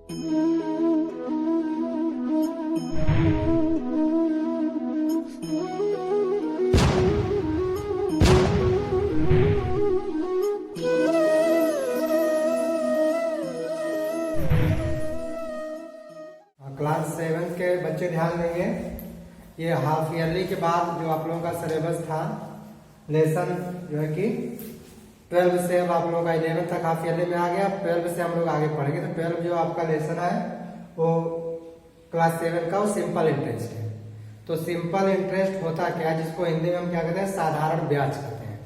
Class 7 के बच्चे ध्यान देंगे। ये हाफ ईयरली के बाद जो आप लोगों का सिलेबस था, लेसन जो है कि 12 से अब आप लोगों का 11 तक हाफ ईयरली में आ गया। 12 से हम लोग आगे पढ़ेंगे। तो 12 जो आपका लेसन है वो क्लास 7 का वो सिंपल इंटरेस्ट है। तो सिंपल इंटरेस्ट होता क्या है, जिसको हिंदी में हम क्या कहते हैं, साधारण ब्याज कहते हैं।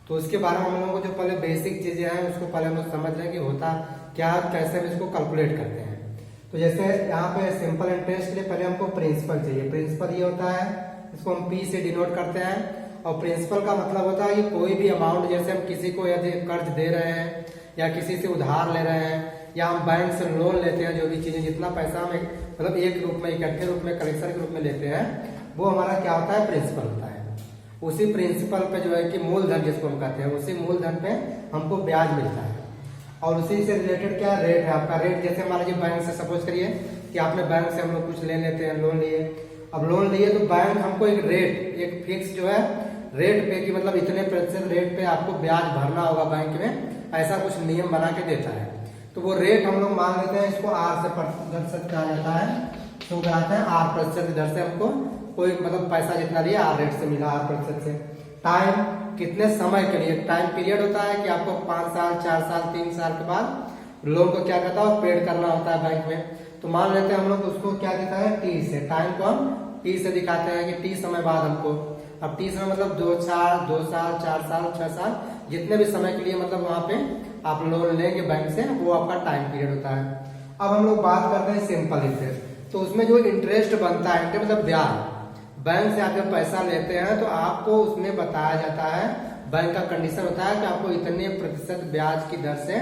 तो उसके बारे में हम लोगों को जो पहले बेसिक चीजें हैं उसको पहले हम लोग समझ रहे हैं कि होता क्या, कैसे हम इसको कैलकुलेट करते हैं। तो जैसे यहाँ पे सिंपल इंटरेस्ट के लिए पहले हमको प्रिंसिपल चाहिए। प्रिंसिपल ये होता है, इसको हम पी से डिनोट करते हैं। और प्रिंसिपल का मतलब होता है कि कोई भी अमाउंट, जैसे हम किसी को यदि कर्ज दे रहे हैं या किसी से उधार ले रहे हैं या हम बैंक से लोन लेते हैं, जो भी चीजें जितना पैसा हम मतलब एक रूप में, इकट्ठे रूप में, कलेक्शन के रूप में लेते हैं, वो हमारा क्या होता है, प्रिंसिपल होता है। उसी प्रिंसिपल पे जो है कि मूलधन जिसको हम कहते हैं, उसी मूलधन पे हमको ब्याज मिलता है। और उसी से रिलेटेड क्या रेट है आपका। रेट जैसे मान लीजिए बैंक से, सपोज करिए कि आपने बैंक से, हम लोग कुछ ले लेते हैं, लोन लिए। अब लोन लिए तो बैंक हमको एक रेट, एक फिक्स जो है रेट पे कि मतलब इतने प्रतिशत रेट पे आपको ब्याज भरना होगा बैंक में, ऐसा कुछ नियम बना के देता है। तो वो रेट हम लोग मान लेते हैं, इसको आर से प्रतिशत कहा जाता है। तो कहते हैं आर प्रतिशत दर से हमको कोई मतलब पैसा जितना लिया आर रेट से मिला, आर प्रतिशत से। टाइम कितने समय के लिए, टाइम पीरियड होता है कि आपको 5 साल, 4 साल, 3 साल के बाद लोन को क्या कहता है, पेड करना होता है बैंक में। तो मान लेते हैं हम लोग उसको क्या देता है, टी से। टाइम को हम टी से दिखाते हैं कि टी समय बाद हमको, अब टी समय मतलब 2 साल, 4 साल, 6 साल, जितने भी समय के लिए मतलब वहां पे आप लोन लेंगे बैंक से, वो आपका टाइम पीरियड होता है। अब हम लोग बात करते हैं सिंपल इंटरेस्ट। तो उसमें जो इंटरेस्ट बनता है, मतलब ब्याज, बैंक से आप जब पैसा लेते हैं तो आपको उसमें बताया जाता है, बैंक का कंडीशन होता है कि आपको इतने प्रतिशत ब्याज की दर से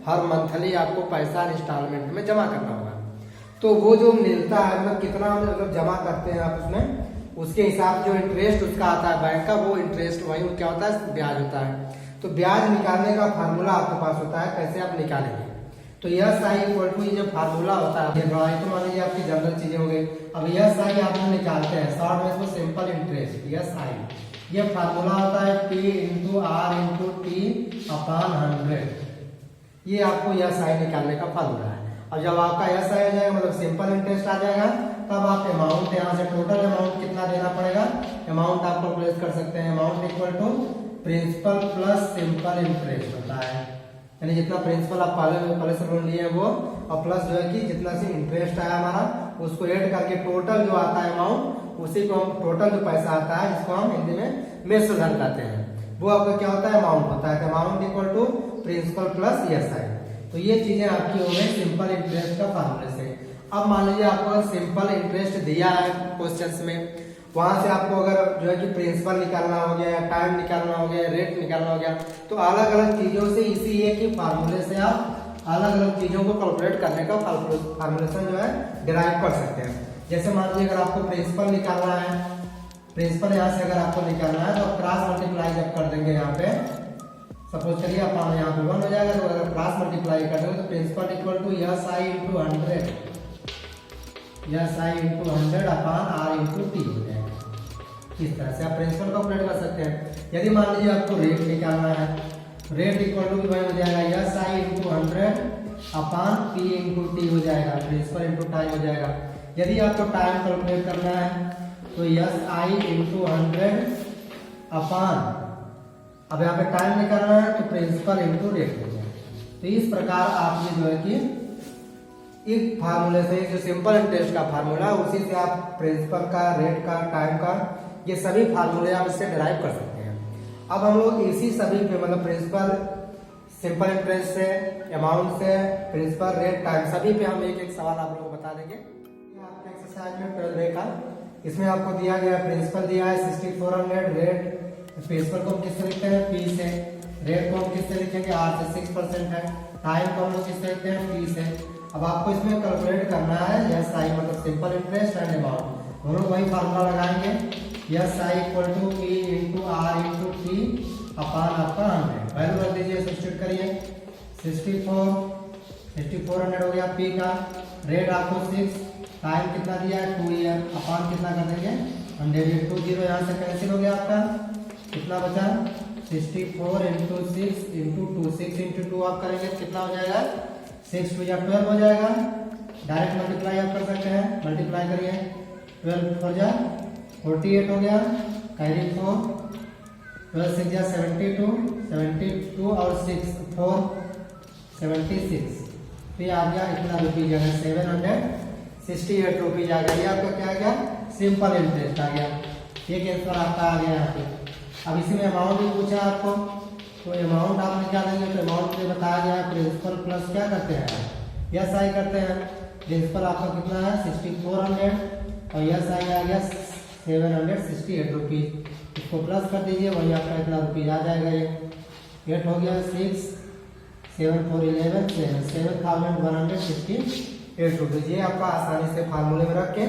हर मंथली आपको पैसा इंस्टॉलमेंट में जमा करना होगा। तो वो जो मिलता है, मतलब कितना मतलब जमा करते हैं आप उसमें, उसके हिसाब जो इंटरेस्ट उसका आता है बैंक का, वो इंटरेस्ट वही क्या होता है, ब्याज होता है। तो ब्याज निकालने का फार्मूला आपके पास होता है, कैसे आप निकालेंगे। तो यस आई इक्वल टू, ये जो फार्मूला होता है, तो मान लीजिए आपकी जनरल चीजें हो गई। अब यस आई आप लोग निकालते हैं, शॉर्ट में इसको सिंपल इंटरेस्ट, यस आई, ये फार्मूला होता है P into R into T upon 100। ये आपको यस आई निकालने का फार्मूला है। अब जब आपका यस आई आ जाएगा, मतलब सिंपल इंटरेस्ट आ जाएगा, तब आप अमाउंट यहाँ से टोटल अमाउंट कितना देना पड़ेगा, अमाउंट आप कैलकुलेट कर सकते हैं। Amount equal to principal plus simple interest होता है, यानी जितना प्रिंसिपल आप पहले से लोन लिए हैं वो, और प्लस जो है कि जितना से इंटरेस्ट आया हमारा, उसको ऐड करके टोटल जो आता है अमाउंट, उसी को हम टोटल जो पैसा आता है, जिसको हम हिंदी में मेषधन कहते हैं, वो आपका क्या होता है, अमाउंट होता है। Amount equal to principal plus S I. तो ये चीजें आपकी हो गई सिंपल इंटरेस्ट का फार्मूले से। अब मान लीजिए आपको सिंपल इंटरेस्ट दिया है क्वेश्चन में, वहां से आपको अगर जो है कि प्रिंसिपल निकालना हो गया, टाइम निकालना हो गया, रेट निकालना हो गया, तो अलग अलग चीजों से इसी एक ही फार्मूले से आप अलग अलग चीजों को कैलकुलेट करने का फार्मूलेशन जो है डिराइव कर सकते हैं। जैसे मान लीजिए अगर आपको प्रिंसिपल निकालना है, प्रिंसिपल यहाँ से अगर आपको निकालना है, तो क्रॉस मल्टीप्लाई जब कर देंगे यहाँ पे, सपोज करिए आप यहाँ पे 1 हो जाएगा, तो अगर क्रॉस मल्टीप्लाई कर देंगे तो principal equal to S I into 100, S I into 100 upon R into T हो जाएगा। इस तरह से आप प्रिंसिपल कैलकुलेट कर सकते हैं। यदि मान लीजिए आपको रेट निकालना है, रेट इक्वल टू हो जाएगा yes I into 100 upon P into T हो जाएगा, प्रिंसिपल इंटू टाइम हो जाएगा। यदि आपको टाइम कैलकुलेट करना है तो यस आई इंटू 100 अपॉन, अब यहाँ पे टाइम निकालना है तो प्रिंसिपल इंटू रेट हो जाएगा। तो इस प्रकार आप ये जो है कि एक फार्मूले से, जो सिंपल इंटरेस्ट का फार्मूला, उसी से आप प्रिंसिपल का, रेट का, टाइम का, ये सभी फार्मूले आप इससे डिराइव कर सकते हैं। अब हम लोग इसी सभी पे, मतलब प्रिंसिपल, सिंपल इंटरेस्ट से, अमाउंट से, प्रिंसिपल, रेट, टाइम, सभी पे हम एक एक सवाल आप लोगों को बता देंगे। आपके एक्सरसाइज में 12 का, इसमें आपको दिया गया प्रिंसिपल दिया है 6400, रेट, प्रिंसिपल को हम किससे लिखते हैं, पी से, रेट को हम किससे लिखेंगे, आर से, 6% है, टाइम को हम लोग किससे लिखते हैं, पी से। अब आपको इसमें कैलकुलेट करना है यस आई, मतलब सिंपल इंटरेस्ट एंड अमाउंट, हम लोग वही फार्मूला लगाएंगे, S I equal to P into R into T upon आपका 100। वैल्यू रख दीजिए, सब्स्टिट्यूट करिए, 64 6400 हो गया पी का। रेट आपको 6, टाइम कितना दिया है 2 ईयर, अपान कितना कर देंगे 100, ये 2 0 यहाँ से कैंसिल हो गया आपका, कितना बचा 64 इंटू 6 इंटू 2, 6 इंटू 2 आप करेंगे कितना हो जाएगा 6 2 या 12 हो जाएगा। डायरेक्ट मल्टीप्लाई आप कर सकते हैं, मल्टीप्लाई करिए 12 हो जा 48 हो गया, कैरी 4, 12 6 जा 72, 72 और 6 4 76, फिर आ गया इतना रुपीज आ गया 768 रुपीज आ गया। ये आपका क्या आ गया सिंपल इंटरेस्ट आ गया। एक आंसर आपका आ गया यहाँ पे। अब इसमें अमाउंट भी पूछा आपको, तो अमाउंट आप निकालेंगे तो अमाउंट में बताया गया प्रिंसिपल प्लस क्या करते हैं यस आई करते हैं। प्रिंसिपल आपका कितना है 6400 और यस आई आ गया 768 रुपीज, इसको प्लस कर दीजिए वही आपका इतना रुपीज आ जाएगा। ये 8 हो गया 6 7 4 11 7,168 रुपीज। ये आपका आसानी से फार्मूले में रख के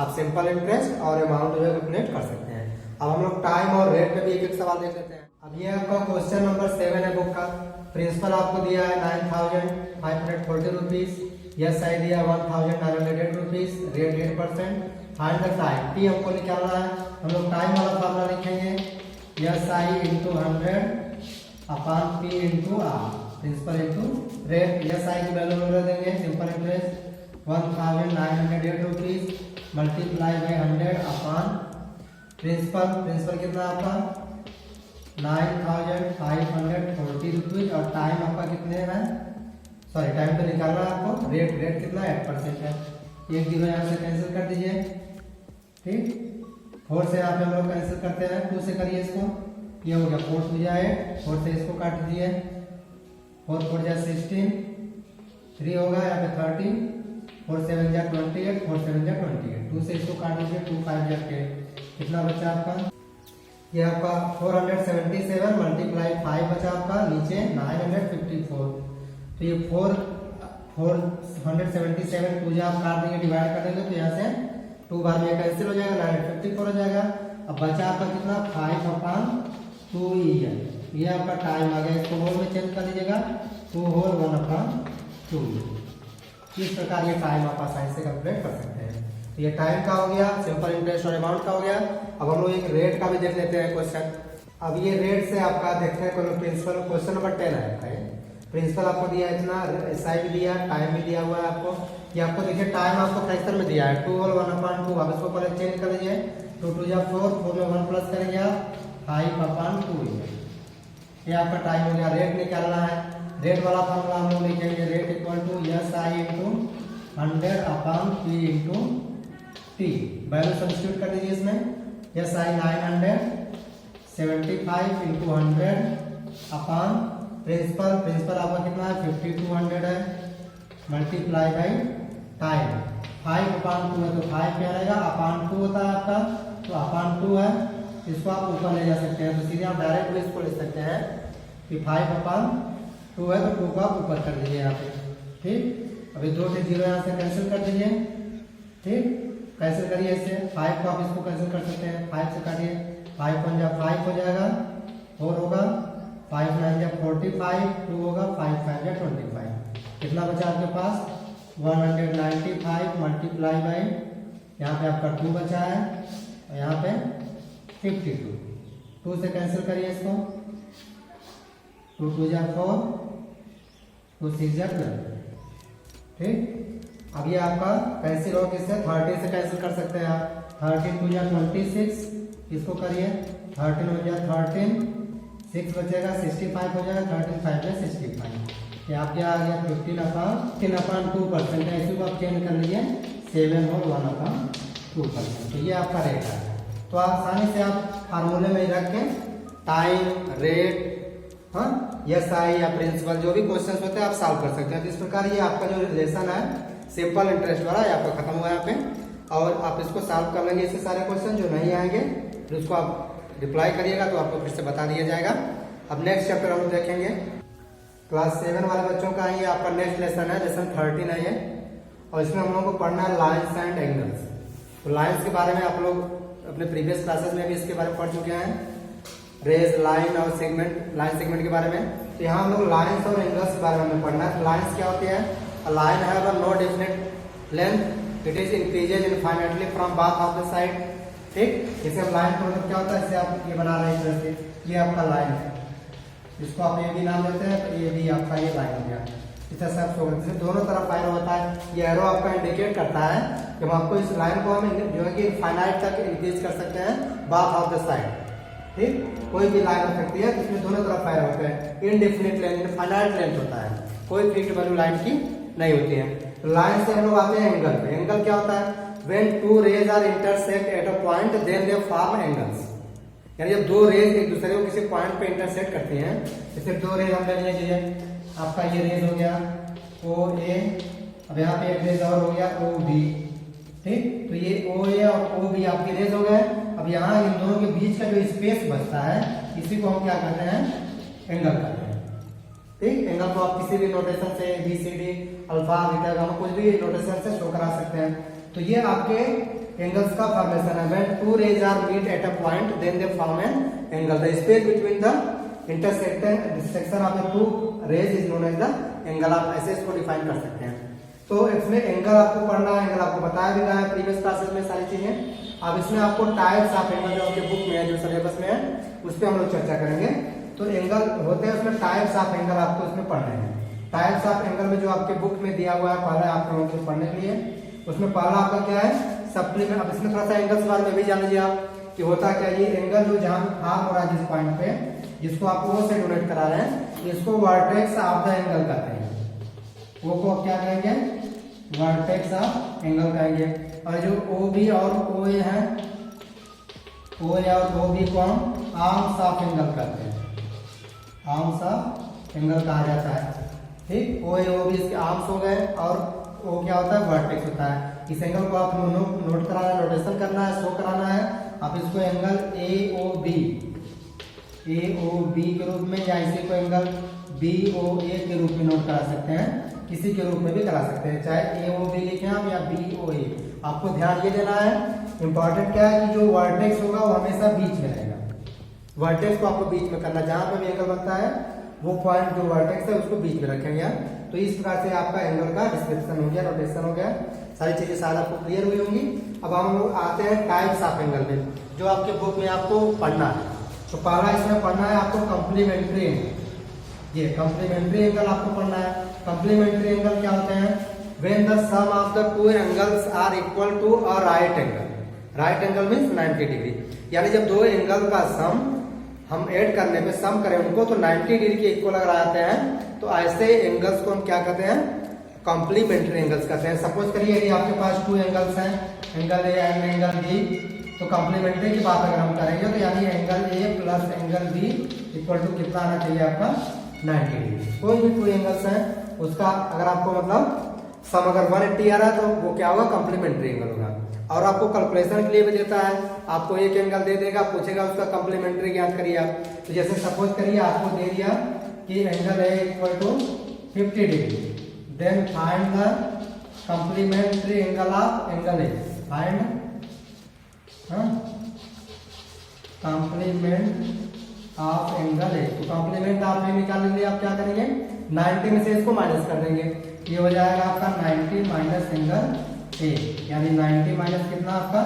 आप सिंपल इंटरेस्ट और अमाउंट जो है कैलकुलेट कर सकते हैं। अब हम लोग टाइम और रेट में भी एक एक सवाल देख लेते हैं। अब ये आपका क्वेश्चन नंबर 7 है बुक का। प्रिंसिपल आपको दिया है 9,540 रुपीज, यस आई दिया 1,908 rupees, rate 8%, find the time. T हमको निकालना है, हम लोग टाइम वाला फार्मूला लिखेंगे S I into 100 upon P into R, principal into rate. S I की वैल्यू ले देंगे simple interest 1,908 rupees multiply by 100 upon principal. Principal कितना आपका 9,540 रुपीज और टाइम आपका कितने है, सॉरी टाइम तो निकालना है आपको, रेट कितना 8% है। एक जीरो यहाँ से कैंसिल कर दीजिए, ठीक 4 से यहाँ पे हम लोग कैंसिल करते हैं, 2 से करिए इसको, ये हो गया 4 2 जा 8, 4 से इसको काट दीजिए 4 4 जा 16, 3 होगा यहाँ पे 30, 4 7 जा 28, 4 7 जा 28, 2 से इसको काट दीजिए 2 5 जा 10, कितना बचा आपका ये आपका 477 मल्टीप्लाई 5 बचा आपका नीचे 954, तो ये 477 2 आप काट देंगे डिवाइड कर देंगे तो यहाँ से 2 बार में कैंसिल हो जाएगा 954 हो जाएगा। अब बचा आपका कितना 5/2 ईयर, ये आपका टाइम आ गया, इसको होल में चेंज कर दीजिएगा 2 होल 1/2। इस प्रकार ये टाइम आप आसानी से कैलकुलेट कर सकते हैं। तो ये टाइम का हो गया, सिंपल इंटरेस्ट और अमाउंट का हो गया। अब हम लोग एक रेट का भी देख लेते हैं क्वेश्चन। अब ये रेट से आपका देखते हैं प्रिंसिपल क्वेश्चन नंबर 10 है। प्रिंसिपल आपको दिया है इतना, एसआई भी दिया, टाइम भी दिया हुआ है आपको। ये आपको देखिए टाइम आपको फ्रैक्शन में दिया है 2 होल 1/2। आप इसको पहले चेंज कर लीजिए 2 2 जा 4, 4 में 1 प्लस करेंगे आप 5/2। ये आपका टाइम हो गया। रेट निकालना है, रेट वाला फॉर्मूला हम लोग लिखेंगे rate equal to S I into 100 upon P into T. Value substitute कर दीजिए इसमें, S I 975 into 100 upon principal आपका कितना है 5200 है मल्टीप्लाई बाई टाइम 5/2 है तो 5 क्या रहेगा अपान 2 होता है आपका, तो अपान 2 है, इसको आप ऊपर ले जा सकते हैं, तो सीधे आप डायरेक्ट भी इसको ले सकते हैं कि 5/2 है तो 2 को आप ऊपर कर दीजिए यहाँ पे, ठीक। अभी 2 से 0 यहाँ से कैंसिल कर दीजिए, ठीक, कैंसिल करिए इससे 5 को आप इसको कैंसिल कर सकते हैं, 5 से काटिए 5 1 जा 5 हो जाएगा, 4 होगा 5 9 जा 45, 2 होगा 5 5 जा 25, कितना बचा आपके पास 195 मल्टीप्लाई बाई यहाँ पे आपका 2 बचा है और यहाँ पे 52, 2 से कैंसिल करिए इसको, 2 2 जा 4, 2 6 जा 12, ठीक। अब ये आपका कैंसिल हो किससे 30 से कैंसिल कर सकते हैं आप, 13 2 जा 26, इसको करिए 13 हो जाए 13, 6 बचेगा 65 हो जाएगा, 13 5 जा 65, ये आप क्या आ गया 15/2%, ऐसे को आप चेंज कर लीजिए 7 और 1/2%, तो ये आपका रेट है। तो आसानी से आप फार्मूले में रख के टाइम रेट हाँ यस आई या प्रिंसिपल जो भी क्वेश्चंस होते हैं आप सॉल्व कर सकते हैं। तो इस प्रकार ये आपका जो रिलेशन है सिंपल इंटरेस्ट वाला ये आपका खत्म हुआ है यहाँ पे, और आप इसको सॉल्व कर लेंगे इससे सारे क्वेश्चन जो नहीं आएंगे फिर उसको आप रिप्लाई करिएगा तो आपको फिर से बता दिया जाएगा। अब नेक्स्ट चैप्टर हम देखेंगे क्लास 7 वाले बच्चों का, ये आपका नेक्स्ट लेसन है, लेसन 13 है ये, और इसमें हम लोगों को पढ़ना है लाइन्स एंड एंगल्स। तो लाइन्स के बारे में आप लोग अपने प्रीवियस क्लासेस में भी इसके बारे में पढ़ चुके हैं, रेज लाइन और सेगमेंट, लाइन सेगमेंट के बारे में। तो यहाँ हम लोग लाइन्स और एंगल्स के बारे में हमें पढ़ना है। लाइन्स क्या होती है? A line have a no definite length, it is increases infinitely from both of the side. ठीक, जैसे हम लाइन को मतलब क्या होता है, जैसे आप ये बना रहे हैं इस तरह से, ये आपका लाइन है, इसको आप ए बी नाम देते हैं, तो ए बी आपका ये लाइन हो गया। इस तरह से आप शो करते हैं, दोनों तरफ एरो होता है। ये एरो आपका इंडिकेट करता है कि हम आपको इस लाइन को हम जो है कि इनफाइनाइट तक इंक्रीज कर सकते हैं बोथ ऑफ द साइड। ठीक, कोई भी लाइन हो सकती है जिसमें दोनों तरफ एरो होते हैं। इनडेफिनिट लेंथ, इनफाइनाइट लेंथ होता है, कोई फिक्स्ड वैल्यू लाइन की नहीं होती है। लाइन से हम लोग आते हैं एंगल पे। एंगल क्या होता है? When two rays are intersect at a point, then they form angles। यानी जब दो रेज एक दूसरे को किसी पॉइंट पे इंटरसेक्ट करती हैं, जैसे दो रेज हम ले लीजिए, आपका ये रेज हो गया ओ ए, अब यहाँ पे एक रेज और हो गया ओ बी। ठीक, तो ये ओ ए और ओ बी आपके रेज हो गए। अब यहाँ इन दोनों के बीच का जो स्पेस बचता है, इसी को हम क्या कहते हैं? एंगल कहते हैं। ठीक, एंगल को आप किसी भी नोटेशन से B C D alpha beta gamma कुछ भी नोटेशन से शो करा सकते हैं। तो ये आपके एंगल्स का फॉर्मेशन है। When two rays are meet at a point, then they form an angle. The space between the intersection of the two rays is known as the angle। आप ऐसे इसको डिफाइन कर सकते हैं। तो इसमें एंगल आपको पढ़ना है, एंगल आपको बताया भी गया है प्रीवियस क्लासेस में सारी चीजें। अब इसमें आपको टाइप्स ऑफ एंगल जो आपके बुक में है, जो सिलेबस में है, उस पर हम लोग चर्चा करेंगे। तो एंगल होते हैं, उसमें टाइप्स ऑफ एंगल आपको इसमें पढ़ने हैं। टाइप्स ऑफ एंगल में जो आपके बुक में दिया हुआ है पहले आप लोगों को पढ़ने के लिए, उसमें पहला आपका क्या है? सप्लीमेंट। अब इसमें थोड़ा सा एंगल के बारे में भी जान लीजिए आप कि होता क्या। ये एंगल जो जहां आर्म हो रहा है जिस पॉइंट पे, जिसको आप ओ से डोनेट करा रहे हैं, इसको वर्टेक्स ऑफ द एंगल कहते हैं। वो को क्या कहेंगे? वर्टेक्स ऑफ एंगल कहेंगे। और जो ओ बी और ओ ए है, ओ ए और ओ बी को हम आर्म्स ऑफ एंगल कहते हैं। आर्म्स ऑफ एंगल कहा जाता है। ठीक, ओ ए ओ बी इसके आर्म्स हो गए, और वो क्या होता है? वर्टेक्स होता है। इस एंगल को आप नोट कराना है, नोटेशन करना है, शो कराना है। आप इसको एंगल ए ओ बी के रूप में, या इसी को एंगल बी ओ ए के रूप में नोट करा सकते हैं, किसी के रूप में भी करा सकते हैं, चाहे ए ओ बी लिखे आप या बी ओ ए। आपको ध्यान ये देना है, इंपॉर्टेंट क्या है कि जो वर्टेक्स होगा वो हमेशा बीच में रहेगा। वर्टेक्स को आपको बीच में करना, जहां पर भी एंगल बनता है वो पॉइंट जो वर्टेक्स है उसको बीच में रखेंगे। तो इस प्रकार से आपका एंगल का डिस्क्रिप्शन हो गया, नोटेशन हो गया, सारी चीजें शायद आपको क्लियर हुई होंगी। अब हम लोग आते हैं टाइप्स ऑफ एंगल में, जो आपके बुक में आपको पढ़ना है। तो पहला इसमें पढ़ना है आपको कॉम्प्लीमेंट्री एंगल। ये कॉम्प्लीमेंट्री एंगल आपको पढ़ना है। कॉम्प्लीमेंट्री एंगल क्या होते हैं? When the sum of the two angles are equal to a right angle. Right angle means 90 degree, यानी जब दो एंगल का सम हम ऐड करने पे सम करें उनको तो 90 डिग्री के इक्वल अगर आते हैं, तो ऐसे एंगल्स को हम क्या कहते हैं? कॉम्प्लीमेंट्री एंगल्स कहते हैं। सपोज करिए यदि आपके पास टू एंगल्स हैं, angle A and angle B, तो कॉम्प्लीमेंट्री की बात अगर हम करेंगे तो यानी angle A plus angle B equal to कितना आना चाहिए आपका? 90 डिग्री। कोई भी टू एंगल्स हैं उसका अगर आपको मतलब सम अगर 180 आ रहा है तो वो क्या होगा? कॉम्प्लीमेंट्री एंगल होगा। और आपको कैलकुलेशन के लिए भी देता है, आपको एक एंगल दे देगा, पूछेगा उसका कॉम्प्लीमेंट्री ज्ञात करिए आप। तो जैसे सपोज करिए आपको दे दिया कि angle A equal to 50 degree, then find the complementary angle of angle A. Find complement of angle A. तो कॉम्प्लीमेंट ऑफ ए निकालने के लिए आप क्या करेंगे? 90 में से इसको माइनस कर देंगे, ये हो जाएगा आपका 90 माइनस एंगल ए, यानी 90 माइनस कितना आपका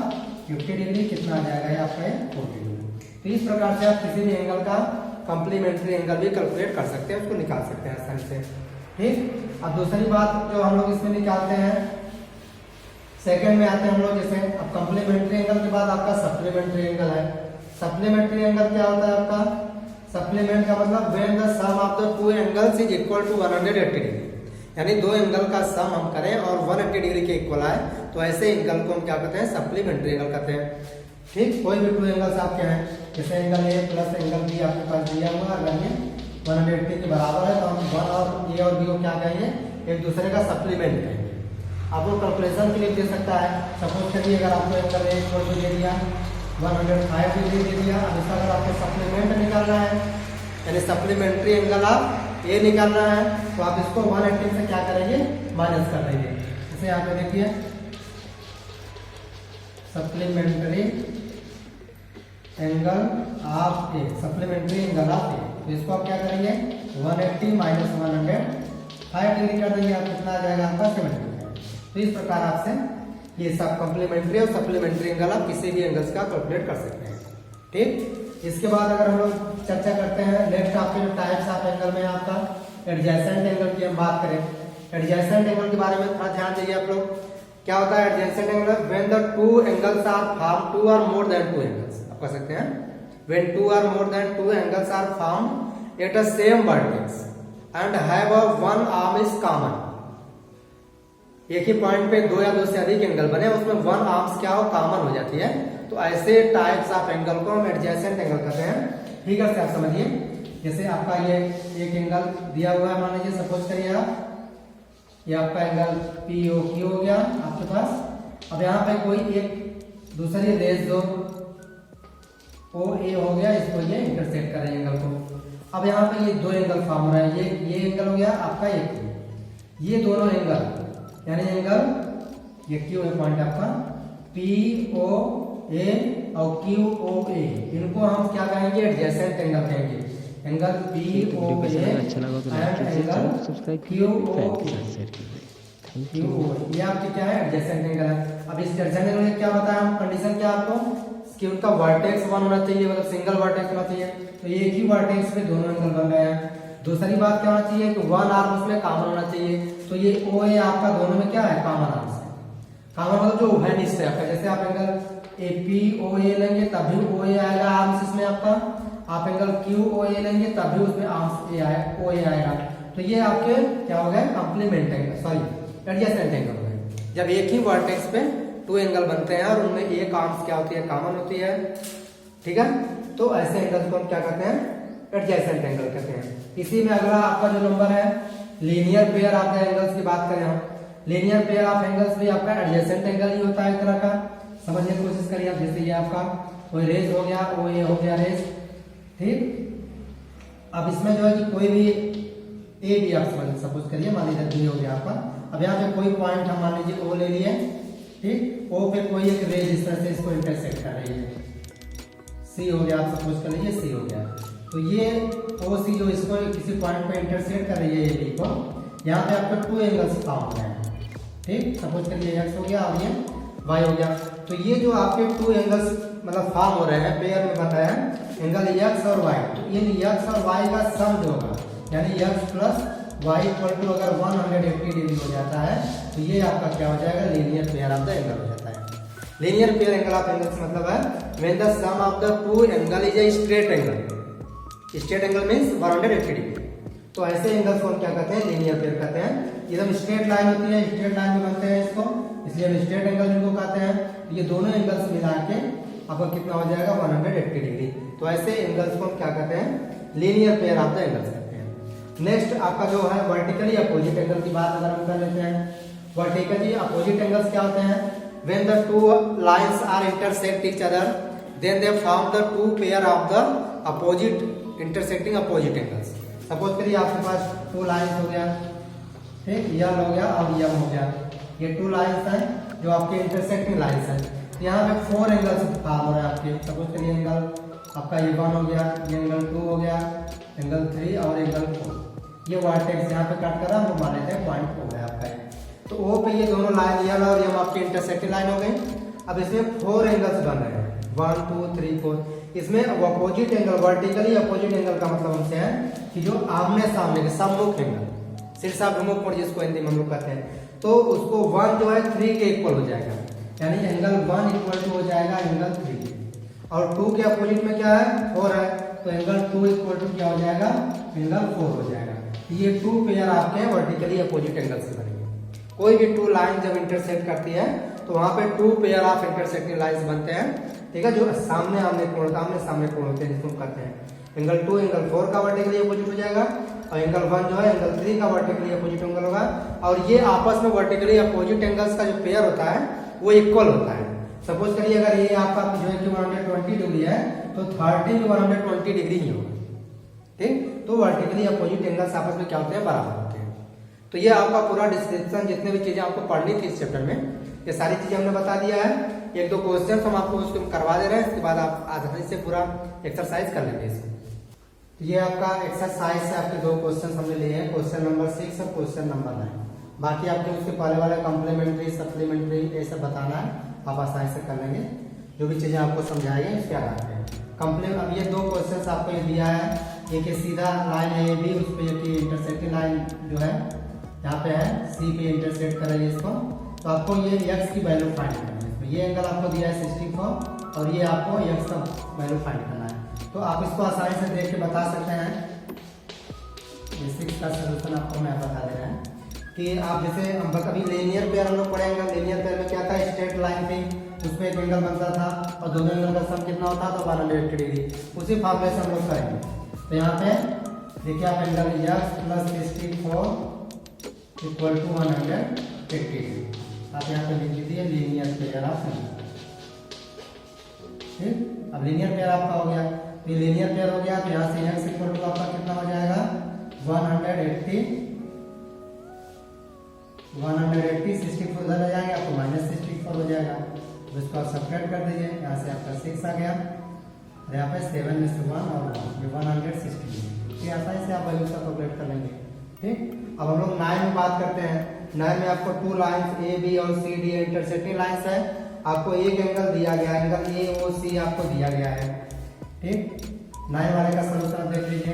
50 डिग्री, कितना आ जाएगा ये आपका 40 डिग्री। तो इस प्रकार से आप किसी भी एंगल का कॉम्प्लीमेंट्री एंगल भी कैलकुलेट कर सकते हैं, उसको निकाल सकते हैं आसानी से। ठीक, अब दूसरी बात जो हम लोग इसमें निकालते हैं, सेकंड में आते हैं हम लोग। जैसे अब कॉम्प्लीमेंट्री एंगल के बाद आपका सप्लीमेंट्री एंगल है। सप्लीमेंट्री एंगल क्या होता है आपका? सप्लीमेंट का मतलब when the sum of the two angles is equal to 180 degree, यानी दो एंगल का सम हम करें और 180 डिग्री के इक्वल आए, तो ऐसे एंगल को हम क्या कहते हैं? सप्लीमेंट्री एंगल कहते हैं। ठीक, कोई भी टू एंगल्स आपके हैं, जैसे angle A plus angle B आपके पास दिया हुआ, अगर ये 180 के बराबर है तो हम 1 और ए और बी को क्या कहेंगे? एक दूसरे का सप्लीमेंट कहेंगे। आपको कैलकुलेशन के लिए दे सकता है। सपोज करिए अगर आपको एंगल ए इक्वल टू दे दिया 105 डिग्री दे दिया, अब इसका अगर आपको सप्लीमेंट निकालना है, यानी सप्लीमेंट्री एंगल आप ए निकालना है, तो आप इसको 180 से क्या करेंगे? माइनस कर देंगे। जैसे यहाँ पे देखिए supplementary angle of a, supplementary angle of a, तो इसको आप क्या करेंगे 180 माइनस 100 5 डिग्री कर देंगे, आप कितना आ जाएगा आपका 70। तो इस प्रकार आपसे ये सब कॉम्प्लीमेंट्री और सप्लीमेंट्री एंगल आप किसी भी एंगल्स का कैलकुलेट कर सकते हैं। ठीक, इसके बाद अगर हम लोग चर्चा करते हैं नेक्स्ट आपके जो टाइप्स ऑफ एंगल में आपका एडजेसेंट एंगल की हम बात करें। एडजेसेंट एंगल के बारे में थोड़ा ध्यान दीजिए आप लोग। क्या होता है adjacent angle? When the two angles are form, two or more than two angles आप कह सकते हैं, when two or more than two angles are form at a same vertex and have a one arm is common. एक ही point पे दो या दो से अधिक एंगल बने, उसमें वन आर्म्स क्या हो कॉमन हो जाती है, तो ऐसे टाइप्स ऑफ एंगल को हम एडजेसेंट एंगल कहते हैं। फिगर से आप समझिए, जैसे आपका ये एक एंगल दिया हुआ है, मान लीजिए सपोज करिए आप ये आपका एंगल POQ हो गया आपके पास। अब यहाँ पे कोई एक दूसरी रेज दो OA हो गया, इसको ये इंटरसेक्ट कर रहे हैं एंगल को। अब यहाँ पे ये दो एंगल फॉर्म हो रहा है, ये एंगल हो गया आपका ये दोनों एंगल यानी एंगल ये Q है पॉइंट आपका POA और QOA, इनको हम क्या कहेंगे एडजेसेंट एंगल कहेंगे। एंगल POA अच्छा लगा तो लाइक कीजिए, चैनल को सब्सक्राइब कीजिए, शेयर कीजिए। Thank you. ये आपके क्या है एडजेसेंट एंगल है। अब इस एडजेसेंट एंगल में क्या बताया हम, कंडीशन क्या आपको कि उनका वर्टेक्स वन होना चाहिए, मतलब सिंगल वर्टेक्स होना चाहिए। तो ये एक ही वर्टेक्स पे दोनों एंगल बन रहे हैं। दूसरी बात क्या होना चाहिए कि वन आर्म उसमें कॉमन होना चाहिए। तो ये OA आपका दोनों में क्या है कॉमन आर्म्स है। कॉमन मतलब जो उभयनिष्ठ है आपका, जैसे आप एंगल APOA लेंगे तब भी OA आएगा आर्म्स इसमें आपका, आप एंगल QOA लेंगे तब भी उसमें आर्म्स OA आएगा। तो ये आपके क्या हो गए complement angle, sorry adjacent angle हो गए। जब एक ही वर्टेक्स पे टू एंगल बनते हैं और उनमें एक आर्म्स क्या होती है कॉमन होती है, ठीक है। तो ऐसे एंगल्स को हम क्या कहते हैं एडजेसेंट एंगल कहते हैं। इसी में अगला आपका जो नंबर है linear pair of the angles की बात करें हम। लीनियर पेयर ऑफ एंगल्स भी आपका एडजेसेंट एंगल ही होता है एक तरह का, समझने की कोशिश करिए आप। जैसे ये आपका कोई रेज हो गया OA हो गया रेज, ठीक। अब इसमें जो है कि कोई भी A भी आप समझ सपोज करिए, मान लीजिए B हो गया आपका। अब यहाँ पे कोई पॉइंट हम मान लीजिए O ले लिए, ठीक। O पे कोई एक रेज इस तरह से इसको इंटरसेक्ट कर रही है, C हो गया आप सपोज कर लीजिए C हो गया। तो ये OC जो इसको किसी पॉइंट पे इंटरसेक्ट कर रही है ये B को, यहाँ पे आपको टू एंगल्स फॉर्म हो रहे हैं, ठीक। सपोज करिए X हो गया और ये Y हो गया। तो ये जो आपके टू एंगल्स मतलब फॉर्म हो रहे हैं पेयर में बन रहे हैं एंगल X और Y। तो इन X और Y का सम जो होगा यानी X plus Y equal to अगर 180 डिग्री हो जाता है तो ये आपका क्या हो जाएगा linear pair of the angle हो जाता है। Linear pair angle of angles मतलब है when the sum of the two angle is a straight angle. Straight angle means 180 degree. तो ऐसे एंगल्स को हम क्या कहते हैं लीनियर पेयर कहते हैं। एकदम स्ट्रेट लाइन होती है, स्ट्रेट लाइन में बनते हैं इसको, इसलिए हम स्ट्रेट एंगल इनको कहते हैं। ये दोनों एंगल्स मिला के आपका कितना हो जाएगा 180 डिग्री। तो ऐसे एंगल्स को हम क्या कहते हैं linear pair of the angles कहते हैं। नेक्स्ट आपका जो है वर्टिकली अपोजिट एंगल की बात अगर हम कर लेते हैं। वर्टिकली अपोजिट एंगल्स क्या होते हैं when the two lines are intersect each other then they form the two pair of the opposite intersecting opposite angles. Suppose करिए आपके पास टू लाइंस हो गया, ठीक, यल हो गया और यम हो गया। ये टू लाइंस हैं जो आपके इंटरसेक्टिंग लाइंस हैं। यहाँ पे फोर एंगल्स फॉर्म हो रहे हैं आपके। सपोज करिए एंगल आपका ये 1 हो गया, ये एंगल 2 हो गया, एंगल 3 और एंगल 4। ये वर्टेक्स यहाँ पे कट कर रहा है, हम मान लेते हैं पॉइंट हो गया आपका। तो O पे ये दोनों लाइन यल और यम आपकी इंटरसेक्टिंग लाइन हो गई। अब इसमें 4 एंगल्स बन रहे हैं 1 2 3 4। इसमें opposite angle vertically opposite angle का मतलब हमसे है कि जो आमने सामने के सम्मुख एंगल शीर्षाभिमुख कोण जिसको हिंदी में हम लोग कहते हैं, तो उसको 1 जो है 3 के इक्वल हो जाएगा, यानी एंगल 1 इक्वल टू हो जाएगा एंगल 3। और 2 के अपोजिट में क्या है 4 है, तो एंगल 2 इक्वल टू क्या हो जाएगा एंगल 4 हो जाएगा। ये 2 पेयर आपके वर्टिकली अपोजिट एंगल से बनेंगे। कोई भी 2 लाइन जब इंटरसेक्ट करती है तो वहां पे 2 पेयर ऑफ इंटरसेक्टिंग लाइंस बनते हैं, ठीक है, जो सामने आमने कोण आमने सामने कोण होते हैं जिसको कहते हैं। एंगल 2 एंगल 4 का वर्टिकली अपोजिट हो जाएगा और एंगल 1 जो है एंगल 3 का वर्टिकली अपोजिट एंगल होगा। और ये आपस में वर्टिकली अपोजिट एंगल्स का जो पेयर होता है वो इक्वल होता है। सपोज करिए अगर ये आपका जो है कि 120 डिग्री है तो 30 भी 120 डिग्री ही होगा, ठीक। तो वर्टिकली अपोजिट एंगल्स आपस में क्या होते हैं बराबर होते हैं। तो ये आपका पूरा डिस्क्रिप्शन जितने भी चीजें आपको पढ़नी थी इस चैप्टर में ये सारी चीजें हमने बता दिया है। 1-2 क्वेश्चन हम आपको उसको करवा दे रहे हैं, इसके बाद आप आसानी से पूरा एक्सरसाइज कर लेंगे इसको। तो ये आपका एक्सरसाइज से आपके दो क्वेश्चन हमने लिए हैं, क्वेश्चन नंबर 6 और क्वेश्चन नंबर 9। बाकी आपके उसके पहले वाले कॉम्प्लीमेंट्री सप्लीमेंट्री ये सब बताना है, आप आसानी से कर लेंगे। जो भी चीजें आपको समझाएंगे उसके आधार पे अब ये दो क्वेश्चन आपको ये दिया है, एक सीधा लाइन है ए बी, उस पर इंटरसेक्टिंग लाइन जो है यहाँ पे है सी पे इंटरसेक्ट करेंगे इसको, तो आपको ये x की वैल्यू फाइंड करना है। इसमें ये एंगल आपको दिया है 64 और ये आपको x का वैल्यू फाइंड करना है। तो आप इसको आसानी से देख के बता सकते हैं। ये 6 का सोल्यूशन आपको मैं बता दे रहा है कि आप जैसे हम कभी लीनियर पेयर हम लोग पढ़ेंगे। लीनियर पेयर में क्या था, स्ट्रेट लाइन थी, उसमें एक एंगल बनता था और दोनों एंगल का सम कितना होता था, 180 डिग्री। उसी फॉर्मूले से हम लोग करेंगे। तो यहाँ पे देखिए आप angle x plus 64 equal to 180 degree आप यहाँ पे लिख दीजिए लीनियर पेयर ऑफ एंगल। ठीक, अब लीनियर पेयर आपका हो गया। तो लीनियर पेयर हो गया तो यहाँ से x इक्वल टू आपका कितना हो जाएगा 180 64 इधर आ जाएगा, आपको -64 हो जाएगा। तो इसको आप सब्ट्रैक्ट कर दीजिए, यहाँ से आपका 6 आ गया और यहाँ पे 7 में से 1 और 1 ये 160। ये आसानी से आप वैल्यू का कैलकुलेट कर लेंगे। ठीक, अब हम लोग 9 में बात करते हैं। 9 में आपको 2 लाइंस ए बी और सी डी इंटरसेक्टिंग लाइंस है। आपको एक एंगल दिया गया है, एंगल ए ओ सी आपको दिया गया है। ठीक, 9 वाले का सलूशन देख लीजिए।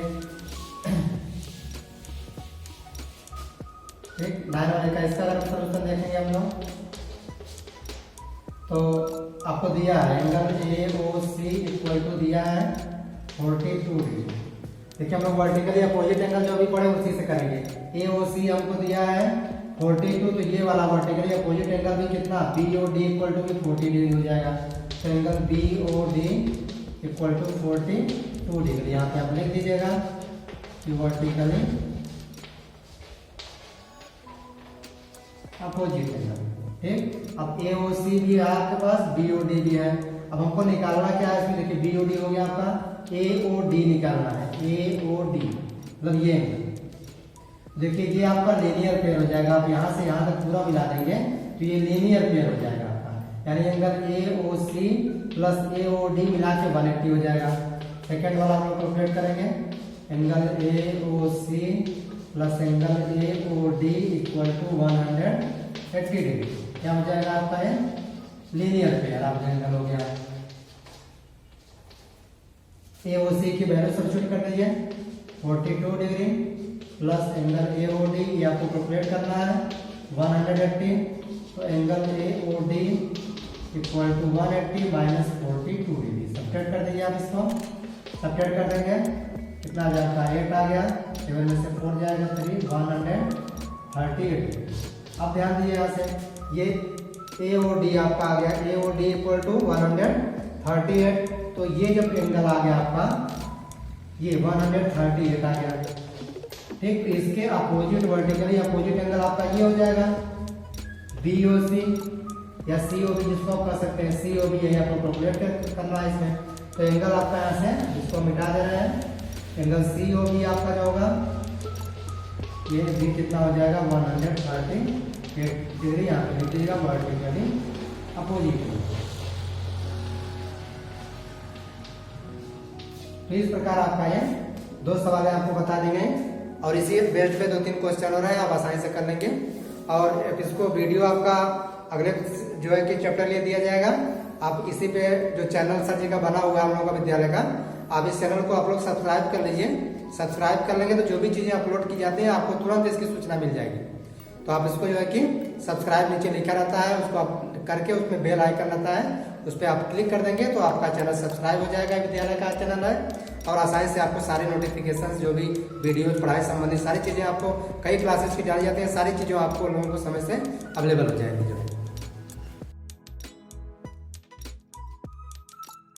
ठीक, 9 वाले का इसका अगर सलूशन देखेंगे हम लोग तो आपको दिया है angle A O C equal to दिया है 42 डिग्री। देखिए हम लोग वर्टिकली अपोजिट एंगल जो अभी पढ़े उसी से करेंगे। ए ओ सी हमको दिया है 42, तो ये वाला वर्टिकली अपोजिट एंगल भी कितना B O D equal to 40 degree हो जाएगा। तो angle B O D equal to 42 degree यहाँ पे आप लिख दीजिएगा कि वर्टिकली अपोजिट एंगल। ठीक, अब ए ओ सी भी है आपके पास, बी ओ डी भी है। अब हमको निकालना क्या है इसमें, देखिए बी ओ डी हो गया आपका, ए ओ डी निकालना है। ए ओ डी मतलब ये देखिए ये आपका लीनियर पेयर हो जाएगा। आप यहाँ से यहाँ तक पूरा मिला देंगे तो ये लीनियर पेयर हो जाएगा आपका, यानी angle A O C plus A O D मिला के 180 हो जाएगा। सेकेंड वाला हम लोग कैलकुलेट करेंगे, angle A O C plus angle A O D equal to 180 degree. क्या हो जाएगा आपका ये लीनियर पेयर आप एंगल हो गया। ए ओ सी की वैल्यू सब्स्टिट्यूट कर दीजिए 42 degree plus angle A O D, ये आपको कैलकुलेट करना है 180। तो angle A O D equal to 180 minus 42 degree subtract कर दीजिए। आप इसको सब्ट्रैक्ट कर देंगे कितना आ जाएगा 8 आ गया, 7 में से 4 जाएगा 3 138। अब ध्यान दीजिए यहाँ से ये ए ओ डी आपका आ गया, ए ओ डी इक्वल टू 138। तो ये जब एंगल आ गया आपका ये 138 आ गया। ठीक, तो इसके अपोजिट वर्टिकली अपोजिट एंगल आपका ये हो जाएगा बी ओ सी या सी ओ बी, जिसको आप कर सकते हैं सी ओ बी, यही आपको कैलकुलेट करना है इसमें। तो एंगल आपका यहाँ से इसको मिटा दे रहे हैं, एंगल सी ओ बी आपका जो होगा ये भी कितना हो जाएगा 138 डिग्री। यहाँ पे लिख दीजिएगा वर्टिकली अपोजिट। तो इस प्रकार आपका ये दो सवाल आपको बता दी गई और इसी बेस्ड पे 2-3 क्वेश्चन हो रहे हैं, आप आसानी से कर लेंगे। और इसको वीडियो आपका अगले जो है कि चैप्टर लिए दिया जाएगा। आप इसी पे जो चैनल सर जी का बना हुआ है हम लोग का विद्यालय का, आप इस चैनल को आप लोग सब्सक्राइब कर लीजिए। सब्सक्राइब कर लेंगे तो जो भी चीजें अपलोड की जाती है आपको तुरंत इसकी सूचना मिल जाएगी। तो आप इसको जो है कि सब्सक्राइब नीचे लिखा रहता है, उसको आप करके उसमें बेल आइकन रहता है, उस पर आप क्लिक कर देंगे तो आपका चैनल सब्सक्राइब हो जाएगा। विद्यालय का चैनल है और आसानी से आपको सारे नोटिफिकेशन जो भी वीडियो पढ़ाई संबंधित सारी चीजें आपको कई क्लासेस की डाली जाती है, सारी चीजें आपको लोगों को समय से अवेलेबल हो जाएंगी जो है।